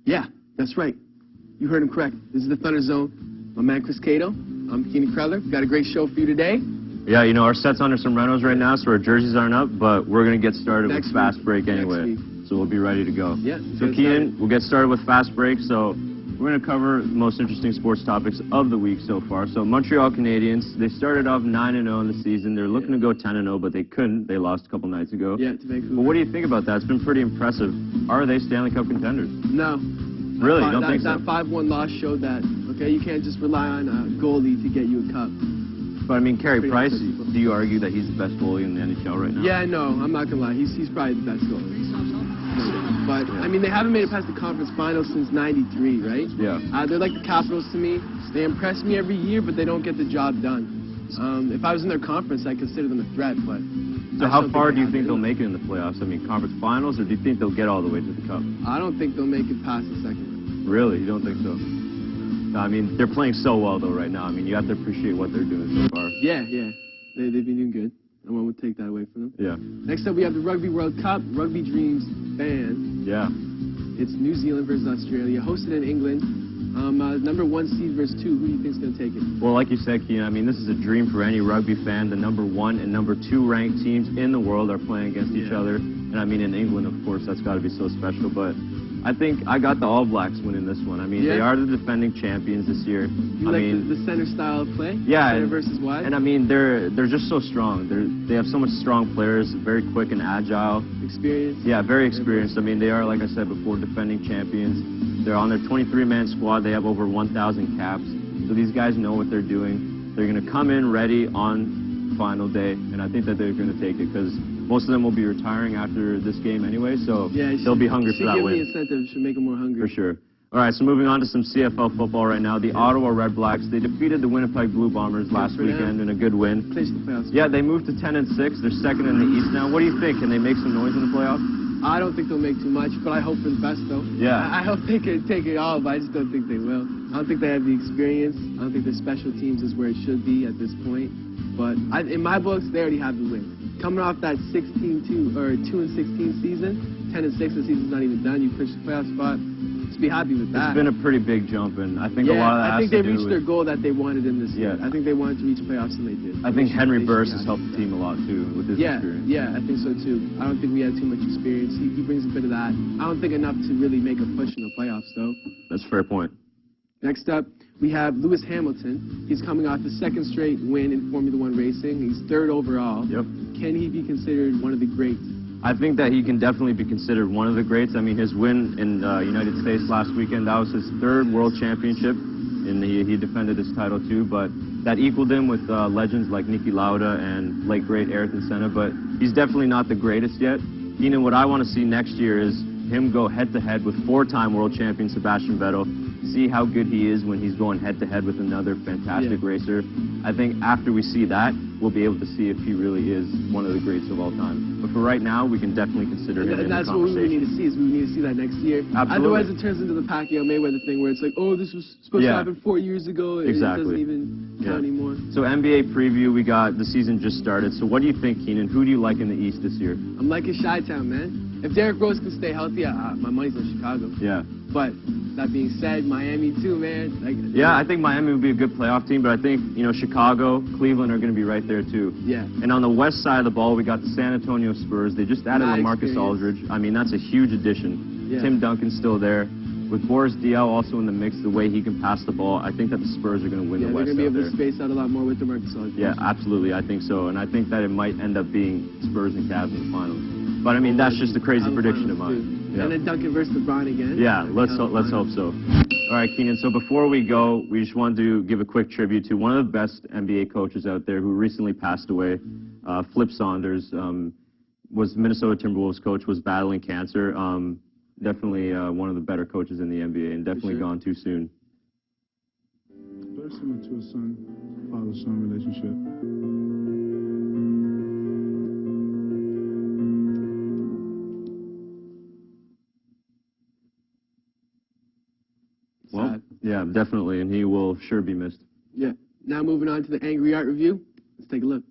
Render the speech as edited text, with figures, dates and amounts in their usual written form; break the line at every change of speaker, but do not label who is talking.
Yeah, that's right. You heard him correct. This is the Thunderzone. My man Chris Cato. I'm Keenan. We've got a great show for you today.
Yeah, you know, our set's under some renos right now, so our jerseys aren't up, but we're going to get started with Fast Break anyway. So we'll be ready to go.
Yeah.
So Keenan, we'll get started with Fast Break. So we're going to cover the most interesting sports topics of the week so far. So Montreal Canadiens, they started off 9-0 in the season. They're looking to go 10-0, but they couldn't. They lost a couple nights ago.
Yeah, to Vancouver.
But what do you think about that? It's been pretty impressive. Are they Stanley Cup contenders?
No.
Really? You don't think so?
That 5-1 loss showed that, okay, you can't just rely on a goalie to get you a cup.
But, I mean, Carey Price, do you argue that he's the best goalie in the NHL right now?
Yeah, no, I'm not going to lie. He's probably the best goalie. But, I mean, they haven't made it past the conference finals since '93, right?
Yeah.
They're like the Capitals to me. They impress me every year, but they don't get the job done. If I was in their conference, I'd consider them a threat, but...
So how far do you think they'll make it in the playoffs? I mean, conference finals, or do you think they'll get all the way to the Cup?
I don't think they'll make it past the second round.
Really? You don't think so? No, I mean, they're playing so well, though, right now. I mean, you have to appreciate what they're doing so far.
Yeah. They've been doing good. No one would take that away from them.
Yeah.
Next up, we have the Rugby World Cup. Rugby Dreams band.
Yeah.
It's New Zealand versus Australia. Hosted in England. Number 1 seed versus 2. Who do you think's going to take it?
Well, like you said, Keenan, I mean, this is a dream for any rugby fan. The number 1 and number 2 ranked teams in the world are playing against each other. And, I mean, in England, of course, that's got to be so special. But I think I got the All Blacks winning this one. I mean, they are the defending champions this year.
You like the center style of play?
Yeah.
Center versus wide?
And, I mean, they're just so strong. They have so much strong players, very quick and agile.
Experienced?
Yeah, very experienced. I mean, they are, like I said before, defending champions. They're on their 23-man squad. They have over 1,000 caps. So these guys know what they're doing. They're going to come in ready on final day, and I think that they're going to take it because most of them will be retiring after this game anyway, so they'll be hungry for that win.
Give the incentive, should make them more hungry.
For sure. All right, so moving on to some CFL football right now. The Ottawa Red Blacks, they defeated the Winnipeg Blue Bombers last weekend in a good win.
Clinched the playoffs.
Yeah, they moved to 10-6. They're second in the East now. What do you think? Can they make some noise in the playoffs?
I don't think they'll make too much, but I hope for the best, though.
Yeah.
I hope they can take it all, but I just don't think they will. I don't think they have the experience. I don't think their special teams is where it should be at this point. But in my books, they already have the win. Coming off that 2-16 season, 10-6, the season's not even done. You clinched the playoff spot. Just be happy with that.
It's been a pretty big jump, and I think a lot of that
I think they reached their goal that they wanted in this year. I think they wanted to reach playoffs, and they did.
I think Henry Burris has helped the team a lot, too, with his experience.
Yeah, I think so, too. I don't think we had too much experience. He brings a bit of that. I don't think enough to really make a push in the playoffs, though.
That's a fair point.
Next up, we have Lewis Hamilton. He's coming off the 2nd straight win in Formula 1 racing. He's 3rd overall.
Yep.
Can he be considered one of the greats?
I think that he can definitely be considered one of the greats. I mean, his win in the United States last weekend, that was his 3rd world championship, and he defended his title too, but that equaled him with legends like Niki Lauda and late great Ayrton Senna, but he's definitely not the greatest yet. Keenan, what I want to see next year is him go head-to-head with 4-time world champion Sebastian Vettel, see how good he is when he's going head-to-head with another fantastic racer. I think after we see that, we'll be able to see if he really is one of the greats of all time. But for right now, we can definitely consider him in the conversation.
And that's what we need to see, is we need to see that next year.
Absolutely.
Otherwise, it turns into the Pacquiao-Mayweather thing where it's like, oh, this was supposed to happen 4 years ago.
Exactly.
It doesn't even count anymore.
So NBA preview, we got the season just started. So what do you think, Keenan? Who do you like in the East this year?
I'm liking Chi-Town, man. If Derrick Rose can stay healthy, my money's on Chicago.
Yeah.
But that being said, Miami too, man.
I think Miami would be a good playoff team, but I think, Chicago, Cleveland are going to be right there too.
Yeah.
And on the west side of the ball, we got the San Antonio Spurs. They just added LaMarcus Aldridge. I mean, that's a huge addition.
Yeah.
Tim Duncan's still there. With Boris Diaw also in the mix, the way he can pass the ball, I think that the Spurs are going to win the West.
They're going to be able to space out a lot more with LaMarcus Aldridge.
Yeah, absolutely. I think so. And I think that it might end up being Spurs and Cavs in the finals. But, I mean, that's just a crazy prediction of mine.
Yeah. And then Duncan versus LeBron again.
Yeah, let's hope so. All right, Keenan, so before we go, we just wanted to give a quick tribute to one of the best NBA coaches out there who recently passed away, Flip Saunders. Was Minnesota Timberwolves coach, was battling cancer. Definitely one of the better coaches in the NBA, and definitely gone too soon.
Very similar to a father-son relationship.
Well, yeah, definitely, and he will sure be missed.
Yeah. Now moving on to the Angry Art Review. Let's take a look.